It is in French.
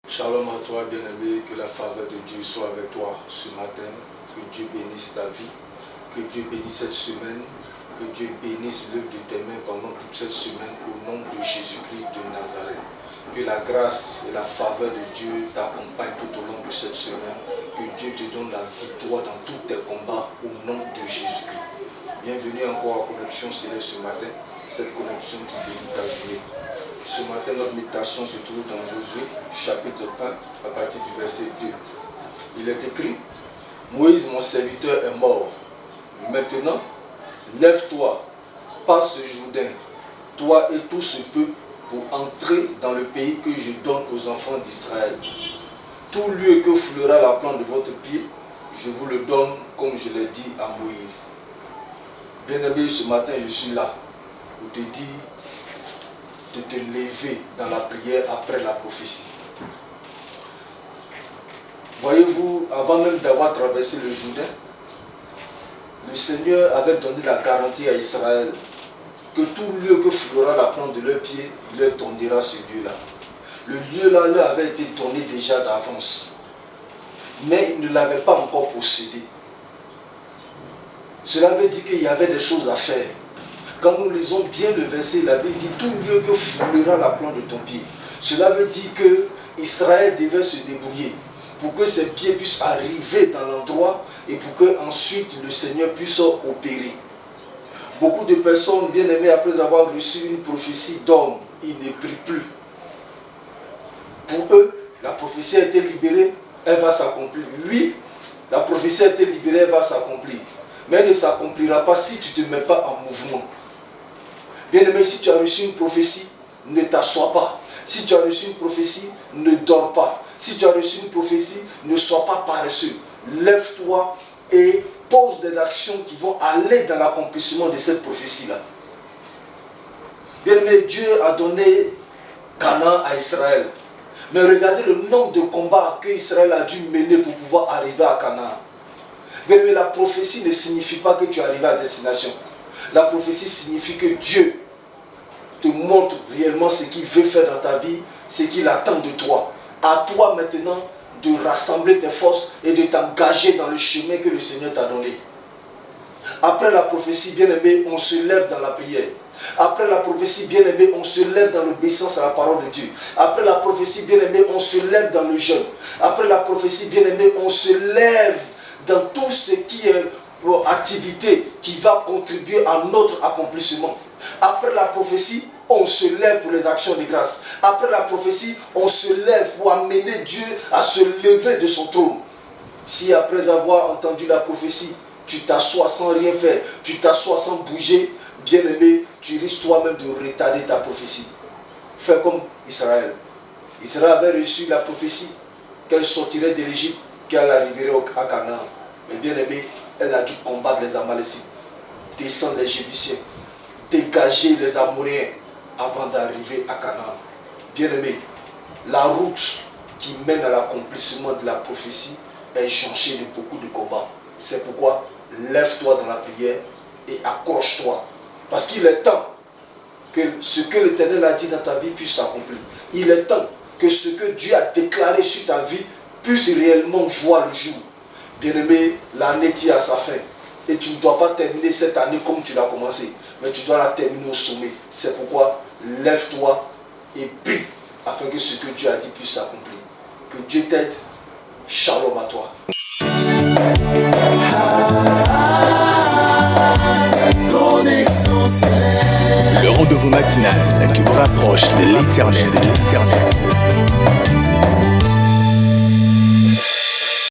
Shalom à toi, bien-aimé, que la faveur de Dieu soit avec toi ce matin, que Dieu bénisse ta vie, que Dieu bénisse cette semaine, que Dieu bénisse l'œuvre de tes mains pendant toute cette semaine au nom de Jésus-Christ de Nazareth. Que la grâce et la faveur de Dieu t'accompagnent tout au long de cette semaine, que Dieu te donne la victoire dans tous tes combats au nom de Jésus-Christ. Bienvenue encore à Connexion Céleste ce matin, cette connexion qui bénit ta journée. Ce matin, notre méditation se trouve dans Josué, chapitre 1, à partir du verset 2. Il est écrit: Moïse, mon serviteur, est mort. Maintenant, lève-toi, passe ce Jourdain, toi et tout ce peuple, pour entrer dans le pays que je donne aux enfants d'Israël. Tout lieu que foulera la plante de votre pied, je vous le donne comme je l'ai dit à Moïse. Bien-aimé, ce matin, je suis là pour te dire de te lever dans la prière après la prophétie. Voyez-vous, avant même d'avoir traversé le Jourdain, le Seigneur avait donné la garantie à Israël que tout lieu que foulera la plante de leurs pieds, il leur donnera ce lieu-là. Le lieu-là leur avait été donné déjà d'avance, mais ils ne l'avaient pas encore possédé. Cela veut dire qu'il y avait des choses à faire. Quand nous lisons bien le verset, la Bible dit tout lieu que foulera la plante de ton pied. Cela veut dire que Israël devait se débrouiller pour que ses pieds puissent arriver dans l'endroit et pour que ensuite le Seigneur puisse opérer. Beaucoup de personnes, bien aimées, après avoir reçu une prophétie d'homme, ils ne prient plus. Pour eux, la prophétie a été libérée, elle va s'accomplir. Oui, la prophétie a été libérée, elle va s'accomplir. Mais elle ne s'accomplira pas si tu ne te mets pas en mouvement. Bien-aimé, si tu as reçu une prophétie, ne t'assois pas. Si tu as reçu une prophétie, ne dors pas. Si tu as reçu une prophétie, ne sois pas paresseux. Lève-toi et pose des actions qui vont aller dans l'accomplissement de cette prophétie-là. Bien-aimé, Dieu a donné Canaan à Israël. Mais regardez le nombre de combats que Israël a dû mener pour pouvoir arriver à Canaan. Bien-aimé, la prophétie ne signifie pas que tu es arrivé à destination. La prophétie signifie que Dieu te montre réellement ce qu'il veut faire dans ta vie, ce qu'il attend de toi. À toi maintenant de rassembler tes forces et de t'engager dans le chemin que le Seigneur t'a donné. Après la prophétie, bien-aimé, on se lève dans la prière. Après la prophétie, bien-aimé, on se lève dans l'obéissance à la parole de Dieu. Après la prophétie, bien-aimé, on se lève dans le jeûne. Après la prophétie, bien-aimé, on se lève dans tout ce qui est activité qui va contribuer à notre accomplissement. Après la prophétie, on se lève pour les actions de grâce. Après la prophétie, on se lève pour amener Dieu à se lever de son trône. Si après avoir entendu la prophétie, tu t'assois sans rien faire, tu t'assois sans bouger, bien-aimé, tu risques toi-même de retarder ta prophétie. Fais comme Israël. Israël avait reçu la prophétie qu'elle sortirait de l'Égypte, qu'elle arriverait à Canaan. Mais bien-aimé, elle a dû combattre les Amalécites, descendre les Jébusiens, dégager les Amoréens avant d'arriver à Canaan. Bien-aimé, la route qui mène à l'accomplissement de la prophétie est jonchée de beaucoup de combats. C'est pourquoi lève-toi dans la prière et accroche-toi. Parce qu'il est temps que ce que l'Éternel a dit dans ta vie puisse s'accomplir. Il est temps que ce que Dieu a déclaré sur ta vie puisse réellement voir le jour. Bien-aimé, l'année tire à sa fin. Et tu ne dois pas terminer cette année comme tu l'as commencé. Mais tu dois la terminer au sommet. C'est pourquoi lève-toi et prie afin que ce que Dieu a dit puisse s'accomplir. Que Dieu t'aide. Shalom à toi. Le rendez-vous matinal qui vous rapproche de l'Éternel.